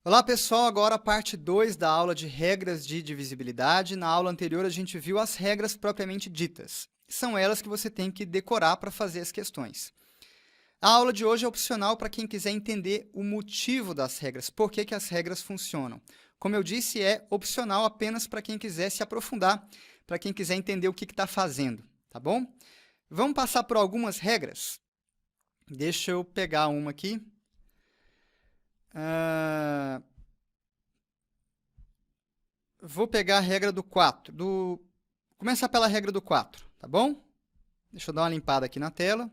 Olá pessoal, agora a parte 2 da aula de regras de divisibilidade. Na aula anterior a gente viu as regras propriamente ditas. São elas que você tem que decorar para fazer as questões. A aula de hoje é opcional para quem quiser entender o motivo das regras, por que as regras funcionam. Como eu disse, é opcional apenas para quem quiser se aprofundar, para quem quiser entender o que está fazendo, tá bom? Vamos passar por algumas regras? Deixa eu pegar uma aqui. Vou pegar a regra do 4. Começar pela regra do 4, tá bom? Deixa eu dar uma limpada aqui na tela.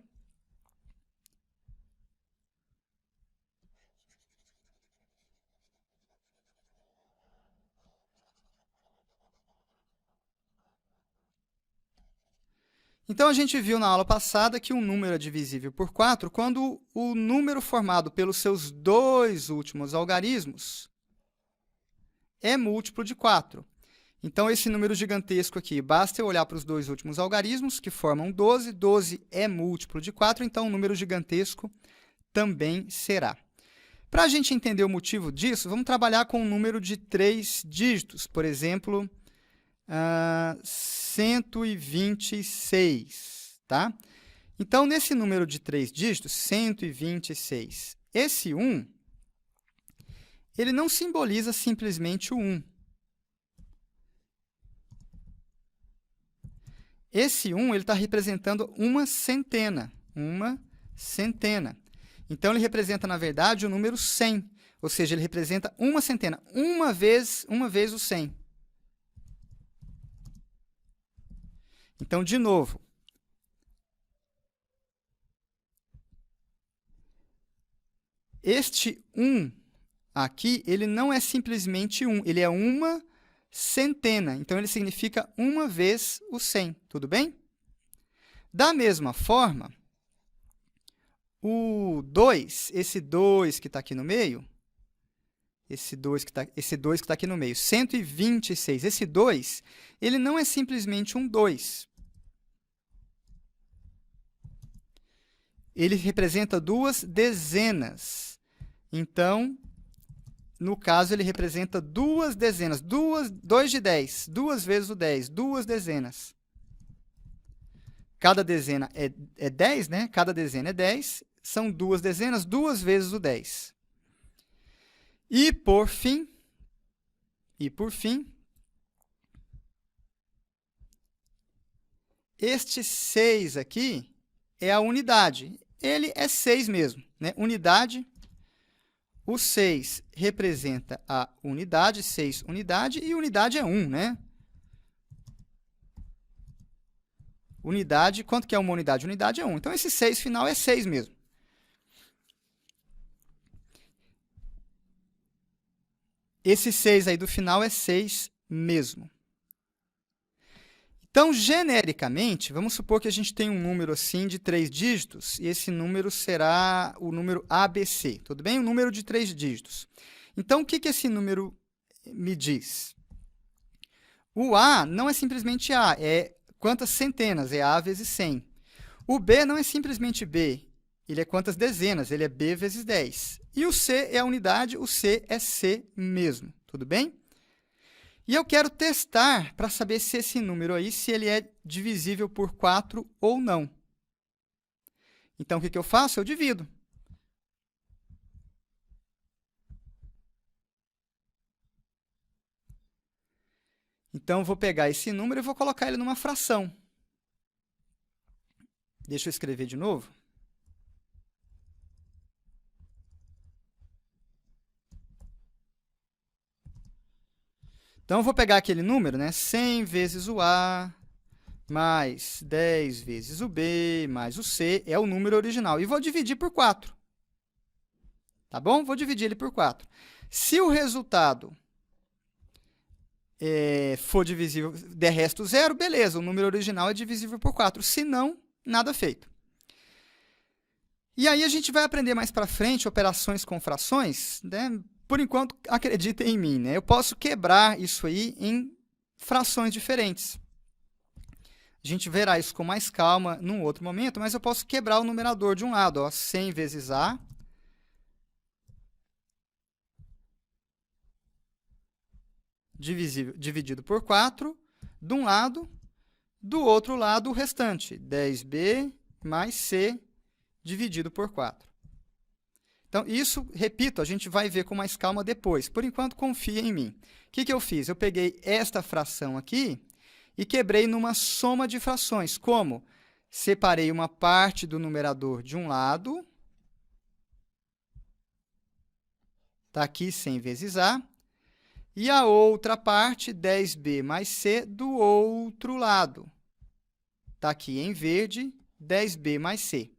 Então, a gente viu na aula passada que um número é divisível por 4 quando o número formado pelos seus dois últimos algarismos é múltiplo de 4. Então, esse número gigantesco aqui, basta eu olhar para os dois últimos algarismos, que formam 12. 12 é múltiplo de 4, então o número gigantesco também será. Para a gente entender o motivo disso, vamos trabalhar com um número de 3 dígitos, por exemplo, 126, tá? Então, nesse número de 3 dígitos, 126, esse 1, ele não simboliza simplesmente o 1. Esse 1 ele está representando uma centena. Então, ele representa, na verdade, o número 100, ou seja, ele representa uma centena, uma vez o 100. Então, de novo, este 1 aqui, ele não é simplesmente 1, ele é uma centena. Então, ele significa uma vez o 100, tudo bem? Da mesma forma, o 2, esse 2 que está aqui no meio, esse 2 que está aqui no meio, 126, esse 2, ele não é simplesmente um 2. Ele representa duas dezenas. Então, no caso, ele representa duas dezenas. 2 de 10, 2 vezes o 10, duas dezenas. Cada dezena é 10, né? Cada dezena é 10. São duas dezenas, 2 vezes o 10. E, por fim, este 6 aqui é a unidade. Ele é 6 mesmo, né? Unidade, o 6 representa a unidade, 6 unidade, e unidade é 1, né? Unidade, quanto que é uma unidade? Unidade é 1. Então, esse 6 final é 6 mesmo. Esse 6 aí do final é 6 mesmo. Então, genericamente, vamos supor que a gente tem um número assim de 3 dígitos, e esse número será o número ABC, tudo bem? Um número de 3 dígitos. Então, o que esse número me diz? O A não é simplesmente A, é quantas centenas, é A vezes 100. O B não é simplesmente B, ele é quantas dezenas, ele é B vezes 10. E o C é a unidade, o C é C mesmo, tudo bem? E eu quero testar para saber se esse número aí, se ele é divisível por 4 ou não. Então, o que eu faço? Eu divido. Então, eu vou pegar esse número e vou colocar ele numa fração. Deixa eu escrever de novo. Então, eu vou pegar aquele número, né? 100 vezes o A, mais 10 vezes o B, mais o C, é o número original. E vou dividir por 4. Tá bom? Vou dividir ele por 4. Se o resultado for divisível, der resto zero, beleza, o número original é divisível por 4. Se não, nada feito. E aí, a gente vai aprender mais para frente operações com frações, né? Por enquanto, acreditem em mim, né? Eu posso quebrar isso aí em frações diferentes. A gente verá isso com mais calma num outro momento, mas eu posso quebrar o numerador de um lado, ó, 100 vezes A dividido por 4, de um lado, do outro lado o restante, 10B mais C dividido por 4. Então, isso, repito, a gente vai ver com mais calma depois. Por enquanto, confia em mim. O que eu fiz? Eu peguei esta fração aqui e quebrei numa soma de frações. Como? Separei uma parte do numerador de um lado, está aqui 100 vezes A, e a outra parte, 10B mais C, do outro lado. Está aqui em verde, 10B mais C.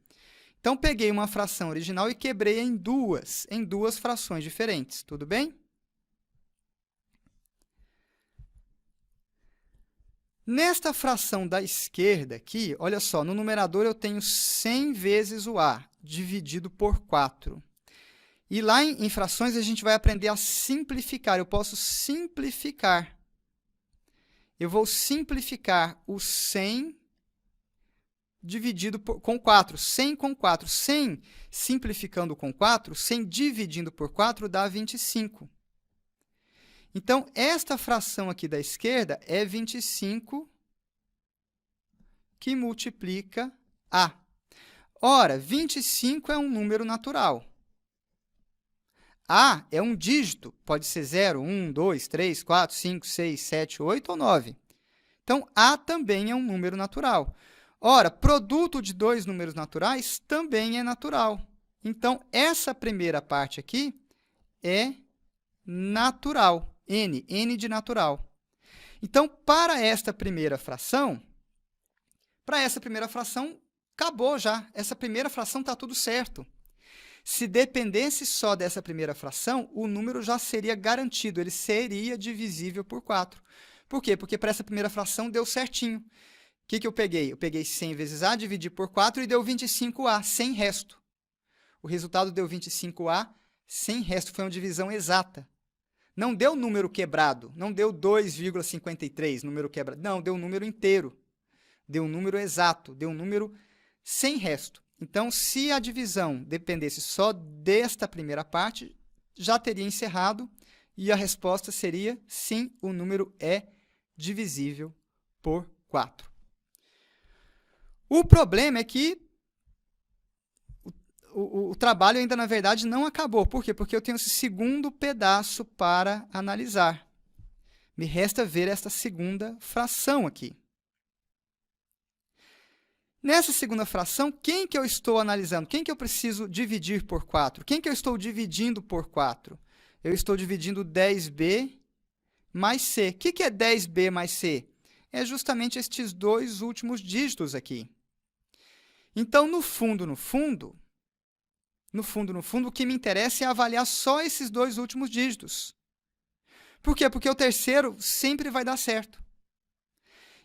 Então, peguei uma fração original e quebrei em duas frações diferentes. Tudo bem? Nesta fração da esquerda aqui, olha só, no numerador eu tenho 100 vezes o A, dividido por 4. E lá em frações a gente vai aprender a simplificar. Eu posso simplificar. Eu vou simplificar o 100 dividido com 4. 100 com 4. 100 simplificando com 4, 100 dividindo por 4 dá 25. Então, esta fração aqui da esquerda é 25 que multiplica A. Ora, 25 é um número natural. A é um dígito, pode ser 0, 1, 2, 3, 4, 5, 6, 7, 8 ou 9. Então, A também é um número natural. Ora, produto de dois números naturais também é natural. Então, essa primeira parte aqui é natural. N de natural. Então, para esta primeira fração, acabou já. Essa primeira fração está tudo certo. Se dependesse só dessa primeira fração, o número já seria garantido, ele seria divisível por 4. Por quê? Porque para essa primeira fração deu certinho. O que eu peguei? Eu peguei 100 vezes A, dividi por 4 e deu 25A, sem resto. O resultado deu 25A sem resto, foi uma divisão exata. Não deu número quebrado, não deu 2,53, número quebrado. Não, deu um número inteiro. Deu um número exato, deu um número sem resto. Então, se a divisão dependesse só desta primeira parte, já teria encerrado e a resposta seria sim, o número é divisível por 4. O problema é que o trabalho ainda, na verdade, não acabou. Por quê? Porque eu tenho esse segundo pedaço para analisar. Me resta ver esta segunda fração aqui. Nessa segunda fração, quem que eu estou analisando? Quem que eu preciso dividir por 4? Quem que eu estou dividindo por 4? Eu estou dividindo 10B mais C. O que é 10B mais C? É justamente estes dois últimos dígitos aqui. Então, no fundo, o que me interessa é avaliar só esses dois últimos dígitos. Por quê? Porque o terceiro sempre vai dar certo.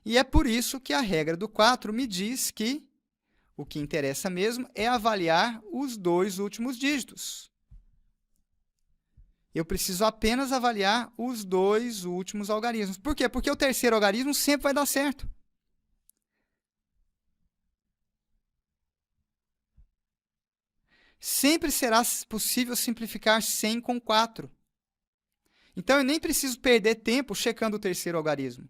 E é por isso que a regra do 4 me diz que o que interessa mesmo é avaliar os dois últimos dígitos. Eu preciso apenas avaliar os dois últimos algarismos. Por quê? Porque o terceiro algarismo sempre vai dar certo. Sempre será possível simplificar 100 com 4. Então, eu nem preciso perder tempo checando o terceiro algarismo.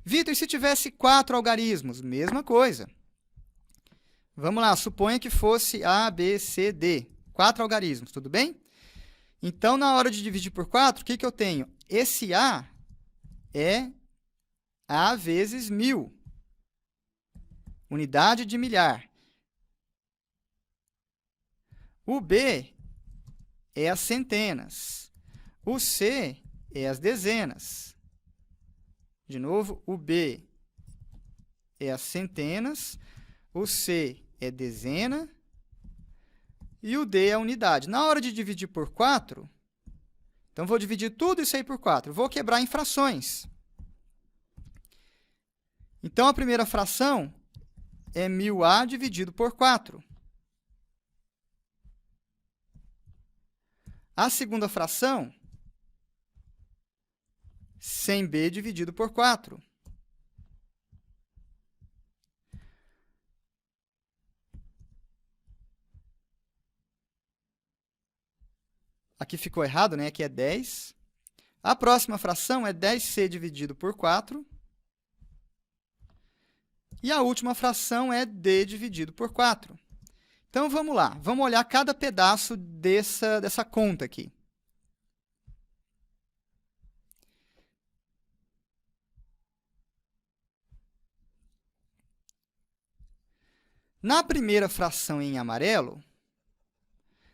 Vitor, e se tivesse 4 algarismos? Mesma coisa. Vamos lá, suponha que fosse A, B, C, D. 4 algarismos, tudo bem? Então, na hora de dividir por 4, o que eu tenho? Esse A é A vezes 1000. Unidade de milhar. O B é as centenas. O C é as dezenas. De novo, o B é as centenas, o C é dezena e o D é a unidade. Na hora de dividir por 4, então vou dividir tudo isso aí por 4. Vou quebrar em frações. Então, a primeira fração é 1000A dividido por 4. A segunda fração, 100B dividido por 4. Aqui ficou errado, né? Aqui é 10. A próxima fração é 10c dividido por 4. E a última fração é d dividido por 4. Então, vamos lá. Vamos olhar cada pedaço dessa conta aqui. Na primeira fração em amarelo,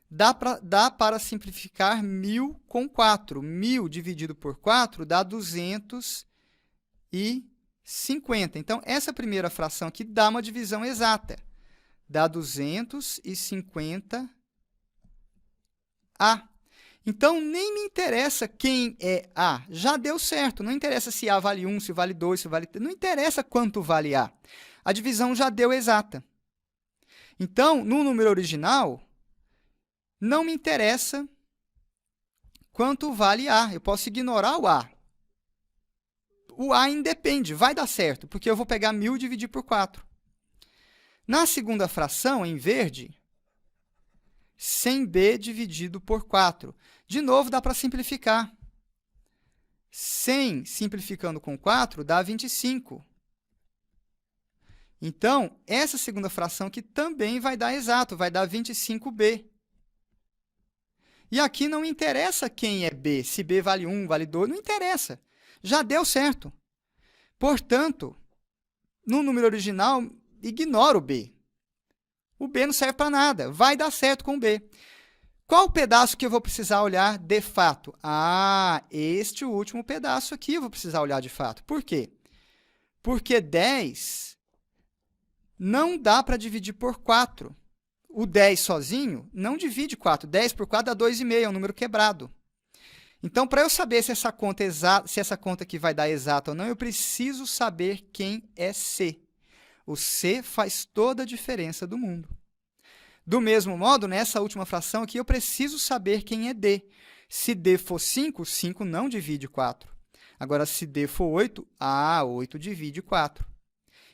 dá para simplificar 1.000 com 4. 1.000 dividido por 4 dá 250. Então, essa primeira fração aqui dá uma divisão exata. Dá 250A. Então, nem me interessa quem é A. Já deu certo. Não interessa se A vale 1, se vale 2, se vale 3. Não interessa quanto vale A. A divisão já deu exata. Então, no número original, não me interessa quanto vale A. Eu posso ignorar o A. O A independe, vai dar certo, porque eu vou pegar 1.000 e dividir por 4. Na segunda fração, em verde, 100b dividido por 4. De novo, dá para simplificar. 100 simplificando com 4 dá 25. Então, essa segunda fração aqui também vai dar exato, vai dar 25b. E aqui não interessa quem é b, se b vale 1, vale 2, não interessa. Já deu certo. Portanto, no número original, ignora o b. O b não serve para nada, vai dar certo com o b. Qual o pedaço que eu vou precisar olhar de fato? Ah, este último pedaço aqui eu vou precisar olhar de fato. Por quê? Porque 10 não dá para dividir por 4. O 10 sozinho não divide 4. 10 por 4 dá 2,5, é um número quebrado. Então, para eu saber se essa conta aqui vai dar exato ou não, eu preciso saber quem é C. O C faz toda a diferença do mundo. Do mesmo modo, nessa última fração aqui, eu preciso saber quem é D. Se D for 5, 5 não divide 4. Agora, se D for 8, 8 divide 4.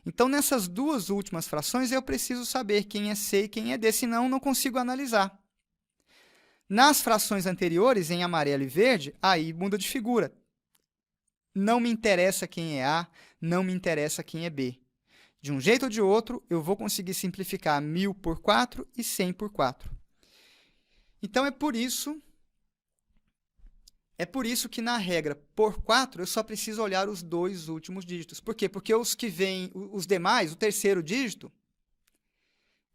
Então, nessas duas últimas frações, eu preciso saber quem é C e quem é D, senão não consigo analisar. Nas frações anteriores, em amarelo e verde, aí muda de figura. Não me interessa quem é A, não me interessa quem é B. De um jeito ou de outro, eu vou conseguir simplificar 1.000 por 4 e 100 por 4. Então, é por isso que na regra por 4, eu só preciso olhar os dois últimos dígitos. Por quê? Porque os que vêm, os demais, o terceiro dígito,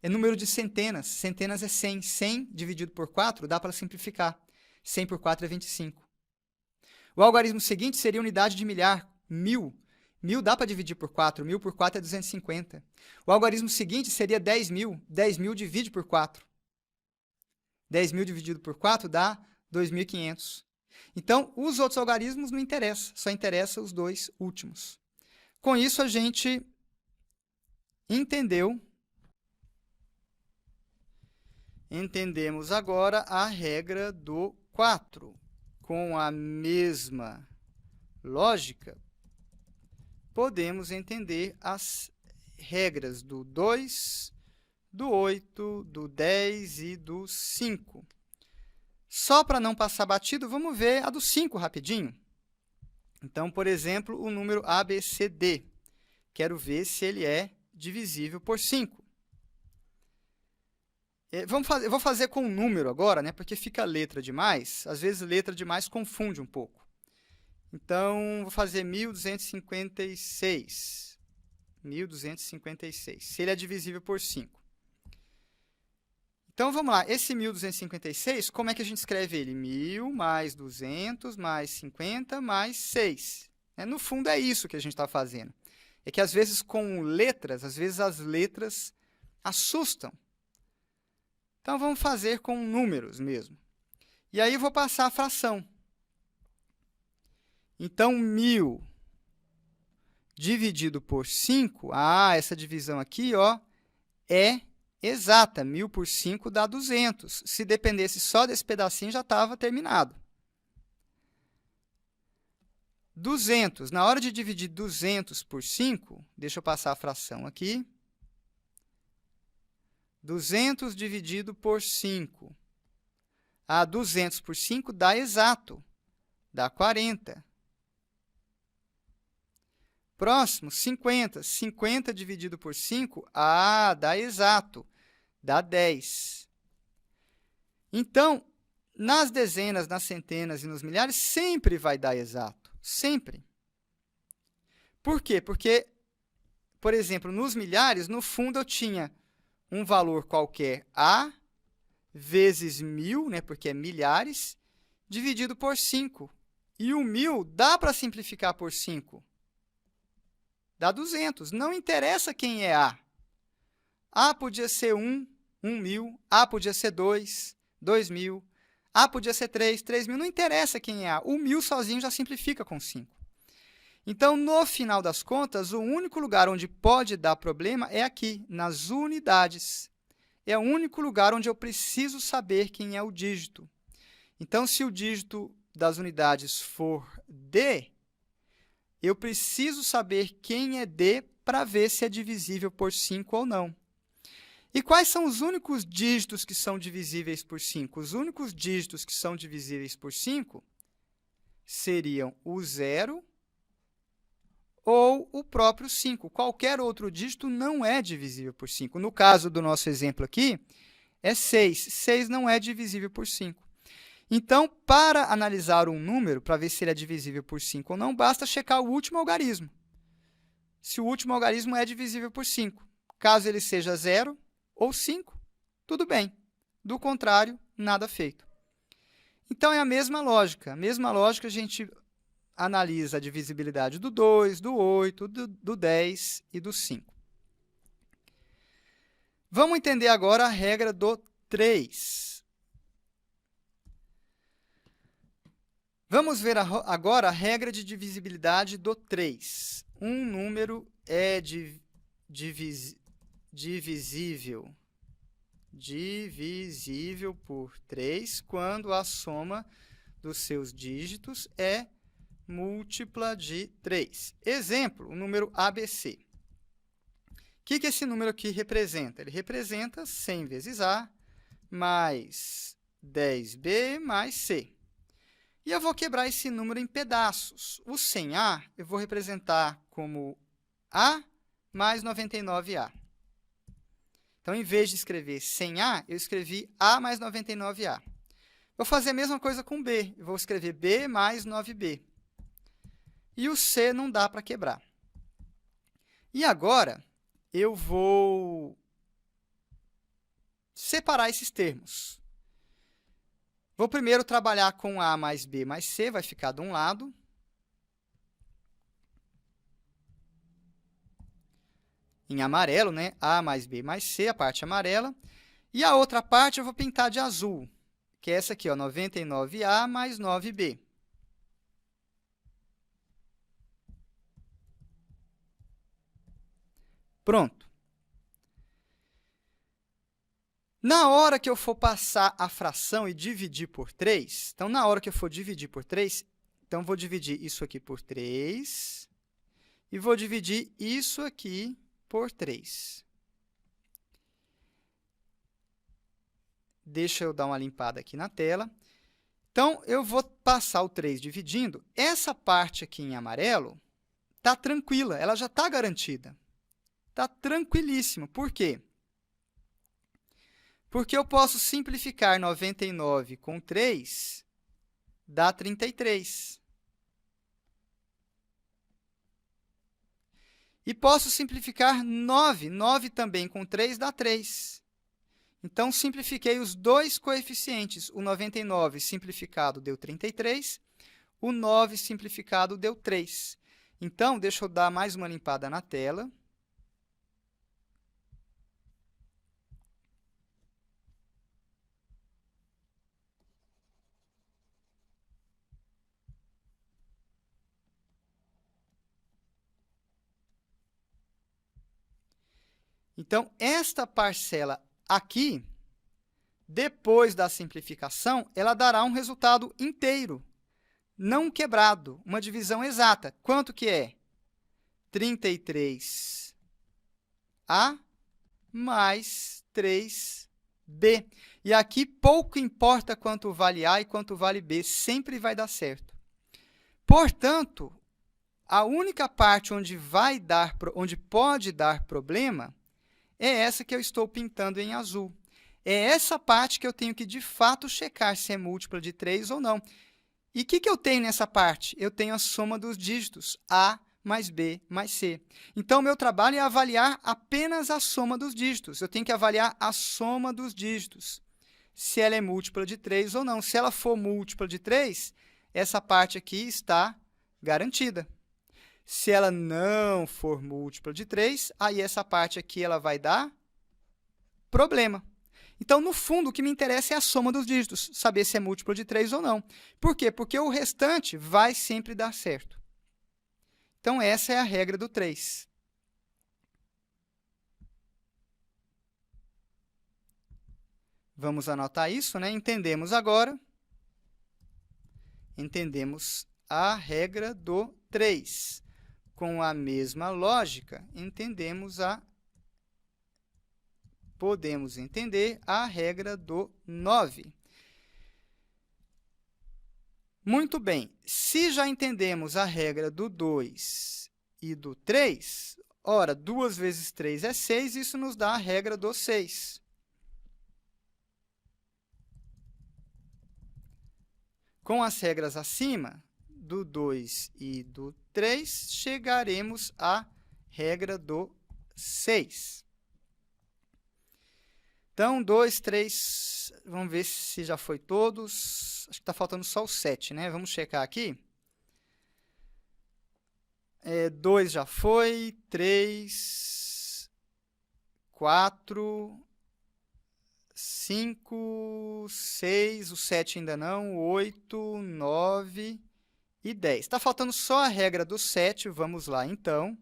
é número de centenas. Centenas é 100. 100 dividido por 4 dá para simplificar. 100 por 4 é 25. O algarismo seguinte seria unidade de milhar, 1.000. 1.000 dá para dividir por 4. 1.000 por 4 é 250. O algarismo seguinte seria 10.000. 10.000 divide por 4. 10.000 dividido por 4 dá 2.500. Então, os outros algarismos não interessam, só interessam os dois últimos. Com isso, a gente entendemos agora a regra do 4. Com a mesma lógica, podemos entender as regras do 2, do 8, do 10 e do 5. Só para não passar batido, vamos ver a do 5 rapidinho. Então, por exemplo, o número ABCD. Quero ver se ele é divisível por 5. Eu vou fazer com um número agora, né, porque fica letra demais. Às vezes, letra demais confunde um pouco. Então, vou fazer 1.256. 1.256, se ele é divisível por 5. Então, vamos lá. Esse 1.256, como é que a gente escreve ele? 1.000 mais 200 mais 50 mais 6. No fundo, é isso que a gente está fazendo. É que, às vezes, com letras, às vezes as letras assustam. Então, vamos fazer com números mesmo. E aí, eu vou passar a fração. Então, 1.000 dividido por 5, essa divisão aqui, ó, é exata. 1.000 por 5 dá 200. Se dependesse só desse pedacinho, já estava terminado. 200. Na hora de dividir 200 por 5, deixa eu passar a fração aqui. 200 dividido por 5. 200 por 5 dá exato, dá 40. Próximo, 50. 50 dividido por 5, dá exato, dá 10. Então, nas dezenas, nas centenas e nos milhares, sempre vai dar exato, sempre. Por quê? Porque, por exemplo, nos milhares, no fundo eu tinha um valor qualquer A vezes 1000, né, porque é milhares, dividido por 5. E o 1000 dá para simplificar por 5. Dá 200. Não interessa quem é A. A podia ser 1, 1000. A podia ser 2, 2000. A podia ser 3, 3000. Não interessa quem é A. O 1000 sozinho já simplifica com 5. Então, no final das contas, o único lugar onde pode dar problema é aqui, nas unidades. É o único lugar onde eu preciso saber quem é o dígito. Então, se o dígito das unidades for D, eu preciso saber quem é D para ver se é divisível por 5 ou não. E quais são os únicos dígitos que são divisíveis por 5? Os únicos dígitos que são divisíveis por 5 seriam o 0 ou o próprio 5. Qualquer outro dígito não é divisível por 5. No caso do nosso exemplo aqui, é 6. 6 não é divisível por 5. Então, para analisar um número, para ver se ele é divisível por 5 ou não, basta checar o último algarismo. Se o último algarismo é divisível por 5. Caso ele seja 0 ou 5, tudo bem. Do contrário, nada feito. Então, é a mesma lógica. A mesma lógica a gente analisa a divisibilidade do 2, do 8, do 10 e do 5. Vamos entender agora a regra do 3. Vamos ver agora a regra de divisibilidade do 3. Um número é divisível por 3 quando a soma dos seus dígitos é múltipla de 3. Exemplo, o número ABC. O que esse número aqui representa? Ele representa 100 vezes A mais 10B mais C. E eu vou quebrar esse número em pedaços. O 100A eu vou representar como A mais 99A. Então, em vez de escrever 100A, eu escrevi A mais 99A. Vou fazer a mesma coisa com B. Eu vou escrever B mais 9B. E o C não dá para quebrar. E agora, eu vou separar esses termos. Vou primeiro trabalhar com A mais B mais C, vai ficar de um lado. Em amarelo, né? A mais B mais C, a parte amarela. E a outra parte eu vou pintar de azul, que é essa aqui, ó, 99A mais 9B. Pronto. Na hora que eu for passar a fração e dividir por 3, então, na hora que eu for dividir por 3, então, vou dividir isso aqui por 3 e vou dividir isso aqui por 3. Deixa eu dar uma limpada aqui na tela. Então, eu vou passar o 3 dividindo. Essa parte aqui em amarelo está tranquila, ela já está garantida. Está tranquilíssimo. Por quê? Porque eu posso simplificar 99 com 3, dá 33. E posso simplificar 9. 9 também com 3 dá 3. Então, simplifiquei os dois coeficientes. O 99 simplificado deu 33, o 9 simplificado deu 3. Então, deixa eu dar mais uma limpada na tela. Então, esta parcela aqui, depois da simplificação, ela dará um resultado inteiro, não quebrado, uma divisão exata. Quanto que é? 33A mais 3B. B. E aqui pouco importa quanto vale A e quanto vale B, sempre vai dar certo. Portanto, a única parte onde pode dar problema é essa que eu estou pintando em azul. É essa parte que eu tenho que, de fato, checar se é múltipla de 3 ou não. E o que eu tenho nessa parte? Eu tenho a soma dos dígitos, A mais B mais C. Então, o meu trabalho é avaliar apenas a soma dos dígitos. Eu tenho que avaliar a soma dos dígitos, se ela é múltipla de 3 ou não. Se ela for múltipla de 3, essa parte aqui está garantida. Se ela não for múltipla de 3, aí essa parte aqui ela vai dar problema. Então, no fundo, o que me interessa é a soma dos dígitos, saber se é múltiplo de 3 ou não. Por quê? Porque o restante vai sempre dar certo. Então, essa é a regra do 3. Vamos anotar isso, né? Entendemos agora. Entendemos a regra do 3. Com a mesma lógica, podemos entender a regra do 9. Muito bem, se já entendemos a regra do 2 e do 3, ora, 2 vezes 3 é 6, isso nos dá a regra do 6. Com as regras acima, do 2 e do 3, chegaremos à regra do 6. Então, 2, 3, vamos ver se já foi todos. Acho que está faltando só o 7, né? Vamos checar aqui. 2 já foi, 3, 4, 5, 6, o 7 ainda não, 8, 9 e 10. Está faltando só a regra do 7, vamos lá então.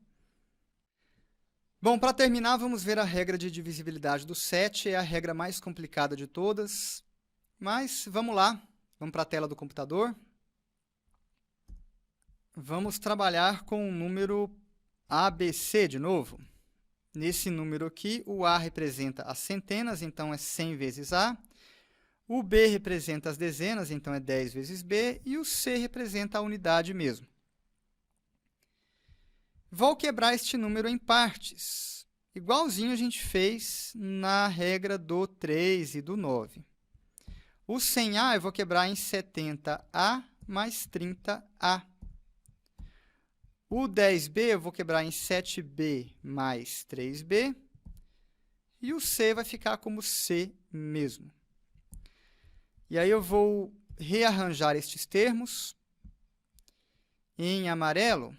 Bom, para terminar, vamos ver a regra de divisibilidade do 7, é a regra mais complicada de todas, mas vamos lá, vamos para a tela do computador. Vamos trabalhar com o número ABC de novo. Nesse número aqui, o A representa as centenas, então é 100 vezes A. O B representa as dezenas, então é 10 vezes B. E o C representa a unidade mesmo. Vou quebrar este número em partes, igualzinho a gente fez na regra do 3 e do 9. O 100A eu vou quebrar em 70A mais 30A. O 10B eu vou quebrar em 7B mais 3B. E o C vai ficar como C mesmo. E aí eu vou rearranjar estes termos. Em amarelo,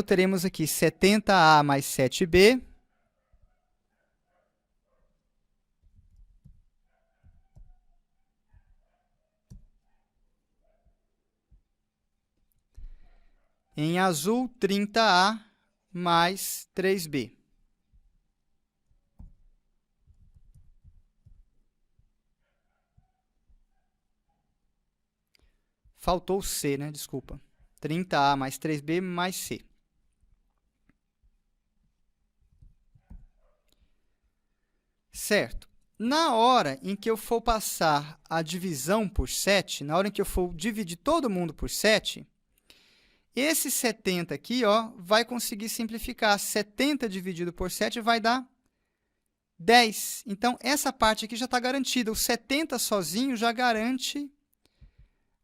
teremos aqui 70A mais 7B. Em azul, 30A mais 3B. Faltou o C, né? Desculpa. 30A mais 3B mais C. Certo. Na hora em que eu for passar a divisão por 7, na hora em que eu for dividir todo mundo por 7, esse 70 aqui, ó, vai conseguir simplificar. 70 dividido por 7 vai dar 10. Então, essa parte aqui já está garantida. O 70 sozinho já garante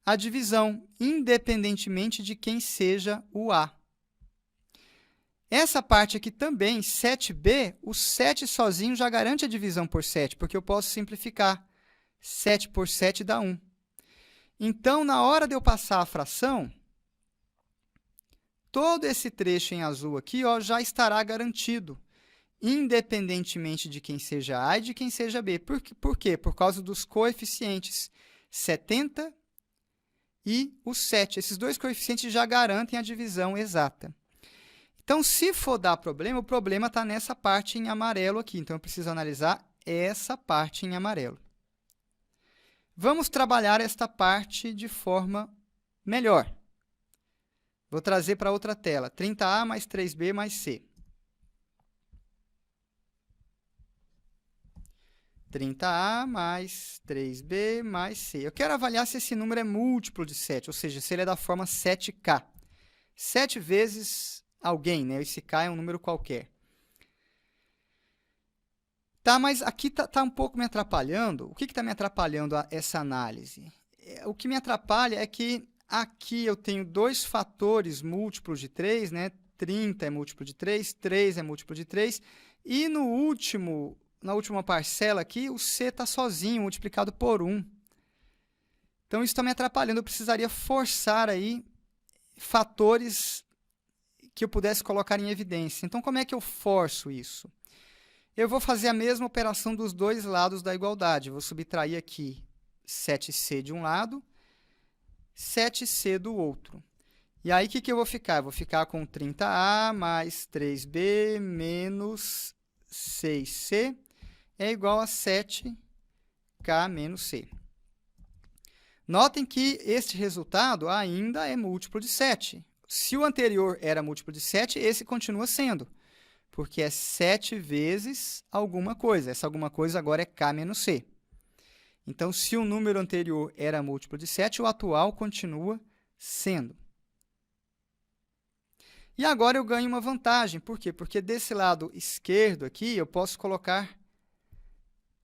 a divisão, independentemente de quem seja o A. Essa parte aqui também, 7B, o 7 sozinho já garante a divisão por 7, porque eu posso simplificar. 7 por 7 dá 1. Então, na hora de eu passar a fração, todo esse trecho em azul aqui, ó, já estará garantido, independentemente de quem seja A e de quem seja B. Por quê? Por causa dos coeficientes 70 e o 7. Esses dois coeficientes já garantem a divisão exata. Então, se for dar problema, o problema está nessa parte em amarelo aqui. Então, eu preciso analisar essa parte em amarelo. Vamos trabalhar esta parte de forma melhor. Vou trazer para outra tela. 30A mais 3B mais C. 30A mais 3B mais C. Eu quero avaliar se esse número é múltiplo de 7, ou seja, se ele é da forma 7K. 7 vezes alguém, né? Esse K é um número qualquer. Tá, mas aqui tá um pouco me atrapalhando. O que está me atrapalhando essa análise? O que me atrapalha é que aqui eu tenho dois fatores múltiplos de 3, né? 30 é múltiplo de 3, 3 é múltiplo de 3, e na última parcela aqui, o C está sozinho, multiplicado por 1. Então, isso está me atrapalhando. Eu precisaria forçar aí fatores que eu pudesse colocar em evidência. Então, como é que eu forço isso? Eu vou fazer a mesma operação dos dois lados da igualdade. Eu vou subtrair aqui 7C de um lado, 7C do outro. E aí, o que eu vou ficar? Eu vou ficar com 30A mais 3B menos 6C é igual a 7K menos C. Notem que este resultado ainda é múltiplo de 7. Se o anterior era múltiplo de 7, esse continua sendo, porque é 7 vezes alguma coisa. Essa alguma coisa agora é K menos C. Então, se o número anterior era múltiplo de 7, o atual continua sendo. E agora eu ganho uma vantagem. Por quê? Porque desse lado esquerdo aqui, eu posso colocar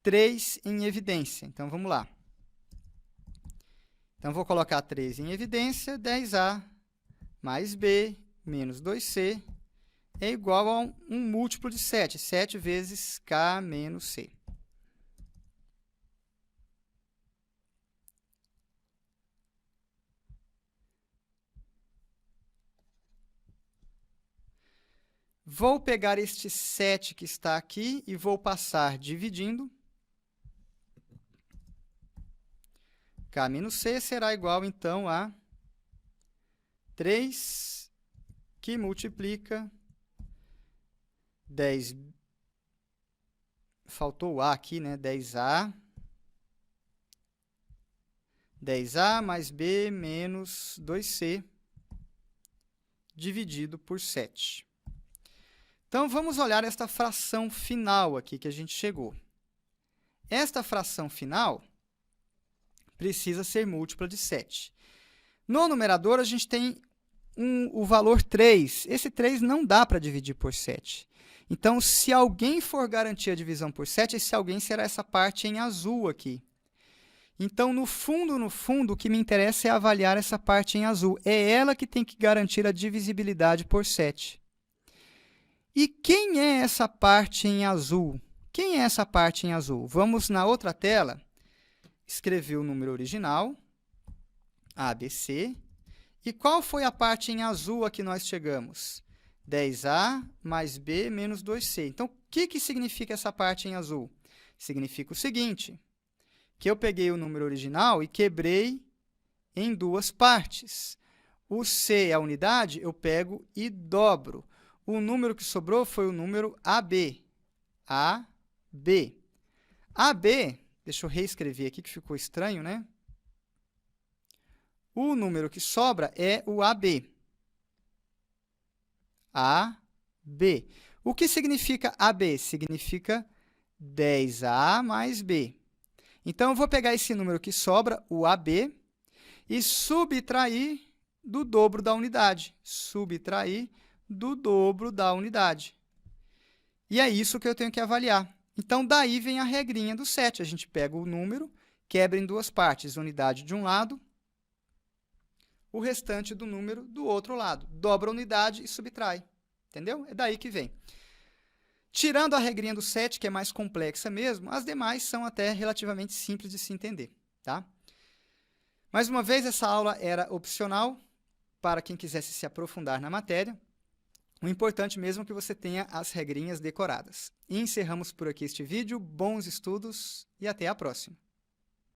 3 em evidência. Então, vamos lá. Então, vou colocar 3 em evidência. 10A mais B menos 2C é igual a um múltiplo de 7. 7 vezes K menos C. Vou pegar este 7 que está aqui e vou passar dividindo. K menos C será igual, então, a 3 que multiplica 10. Faltou o A aqui, né? 10A. 10A mais B menos 2C dividido por 7. Então, vamos olhar esta fração final aqui que a gente chegou. Esta fração final precisa ser múltipla de 7. No numerador, a gente tem o valor 3. Esse 3 não dá para dividir por 7. Então, se alguém for garantir a divisão por 7, esse alguém será essa parte em azul aqui. Então, no fundo, o que me interessa é avaliar essa parte em azul. É ela que tem que garantir a divisibilidade por 7. E quem é essa parte em azul? Quem é essa parte em azul? Vamos na outra tela escrever o número original, ABC. E qual foi a parte em azul a que nós chegamos? 10A mais B menos 2C. Então, o que significa essa parte em azul? Significa o seguinte, que eu peguei o número original e quebrei em duas partes. O C é a unidade, eu pego e dobro. O número que sobrou foi o número AB. AB. AB, deixa eu reescrever aqui que ficou estranho, né? O número que sobra é o AB. AB. O que significa AB? Significa 10A mais B. Então, eu vou pegar esse número que sobra, o AB, e subtrair do dobro da unidade. Subtrair do dobro da unidade. E é isso que eu tenho que avaliar. Então, daí vem a regrinha do 7. A gente pega o número, quebra em duas partes, unidade de um lado, o restante do número do outro lado. Dobra a unidade e subtrai. Entendeu? É daí que vem. Tirando a regrinha do 7, que é mais complexa mesmo, as demais são até relativamente simples de se entender. Tá? Mais uma vez, essa aula era opcional para quem quisesse se aprofundar na matéria. O importante mesmo é que você tenha as regrinhas decoradas. E encerramos por aqui este vídeo. Bons estudos e até a próxima!